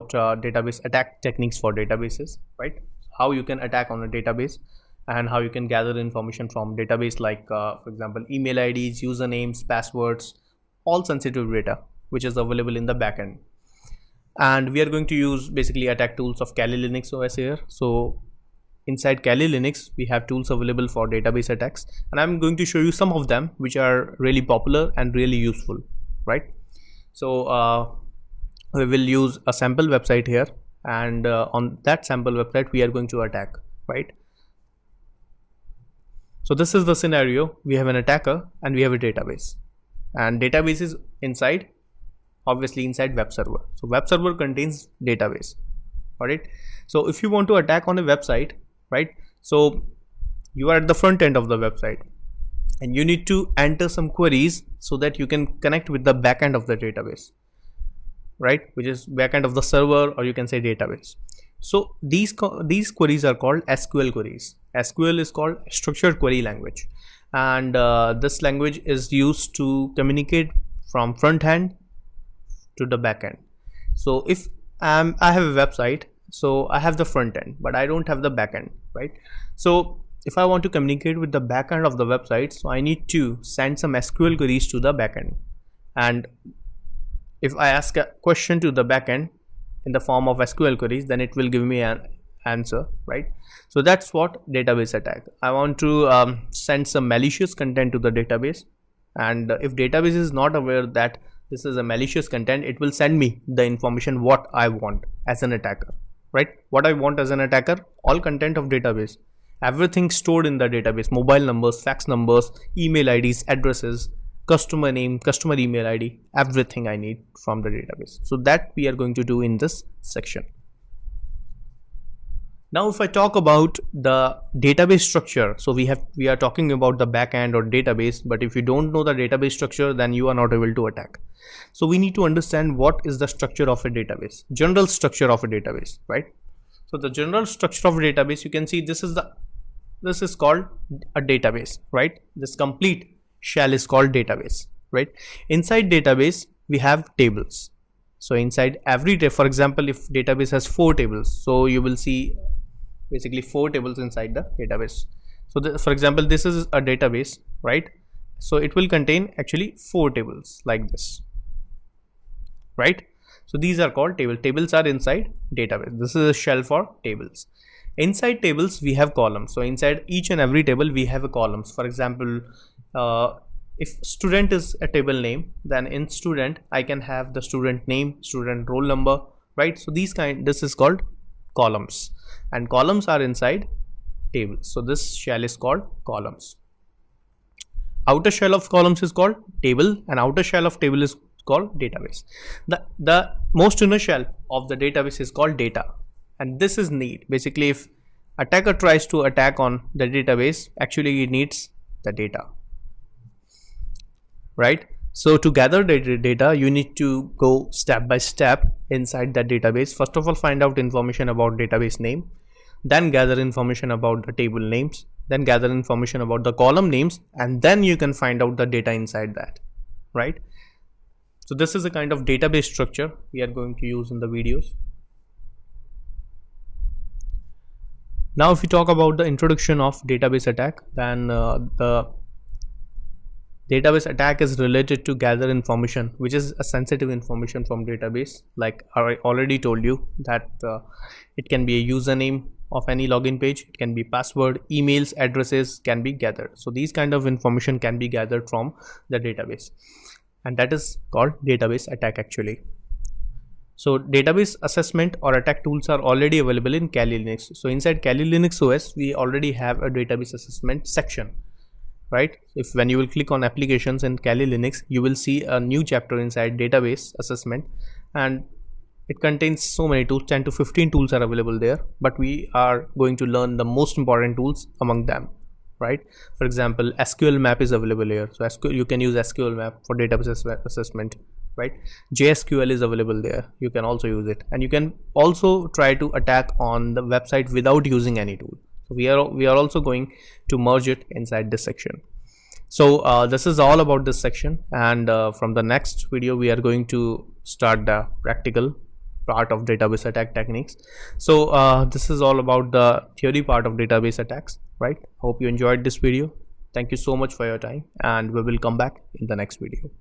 database attack techniques for databases, right? How you can attack on a database and how you can gather information from database, like for example email IDs, usernames, passwords, all sensitive data which is available in the backend. And we are going to use basically attack tools of Kali Linux OS here. So inside Kali Linux we have tools available for database attacks, and I'm going to show you some of them which are really popular and really useful, right? So we will use a sample website here, and on that sample website we are going to attack, right? So this is the scenario. We have an attacker and we have a database, and database is inside, obviously inside web server. So web server contains database, alright? So if you want to attack on a website, right, so you are at the front end of the website and you need to enter some queries so that you can connect with the back end of the database, right, which is backend of the server, or you can say database. So these queries are called SQL queries. SQL is called structured query language, and this language is used to communicate from front end to the back end. So if I have a website, so I have the front end but I don't have the back end, right? So if I want to communicate with the back end of the website, so I need to send some SQL queries to the back end, and if I ask a question to the backend in the form of SQL queries, then it will give me an answer, right? So that's what database attack. I want to send some malicious content to the database, and if database is not aware that this is a malicious content, it will send me the information what I want as an attacker, right? What I want as an attacker: all content of database, everything stored in the database, mobile numbers, fax numbers, email IDs, addresses, customer name, customer email ID, everything I need from the database. So that we are going to do in this section. Now if I talk about the database structure, so we are talking about the backend or database, but if you don't know the database structure, then you are not able to attack. So we need to understand what is the structure of a database, general structure of a database, right? So the general structure of a database, you can see this is called a database, right? This complete shell is called database, right? Inside database we have tables. So inside every day, for example, if database has 4 tables, so you will see basically 4 tables inside the database. So for example, this is a database, right? So it will contain actually 4 tables like this, right? So these are called tables are inside database. This is a shell for tables. Inside tables we have columns. So inside each and every table we have a columns. For example, if student is a table name, then in student I can have the student name, student roll number, right? So this is called columns, and columns are inside tables. So this shell is called columns. Outer shell of columns is called table, and outer shell of table is called database. The most inner shell of the database is called data, and this is need. Basically, if attacker tries to attack on the database, actually it needs the data, right? So to gather the data, you need to go step by step inside that database. First of all, find out information about database name, then gather information about the table names, then gather information about the column names, and then you can find out the data inside that, right? So this is a kind of database structure we are going to use in the videos. Now if we talk about the introduction of database attack, then the database attack is related to gather information which is a sensitive information from database. Like I already told you that it can be a username of any login page, it can be password, emails, addresses can be gathered. So these kind of information can be gathered from the database, and that is called database attack actually. So database assessment or attack tools are already available in Kali Linux. So inside Kali Linux OS we already have a database assessment section, right? If when you will click on applications in Kali Linux, you will see a new chapter inside database assessment, and it contains so many tools. 10 to 15 tools are available there, but we are going to learn the most important tools among them, right? For example, SQL map is available here. So SQL, you can use SQL map for database assessment, right? JSQL is available there, you can also use it, and you can also try to attack on the website without using any tool. So we are also going to merge it inside this section. So this is all about this section, and from the next video we are going to start the practical part of database attack techniques. So this is all about the theory part of database attacks, right? Hope you enjoyed this video. Thank you so much for your time, and we will come back in the next video.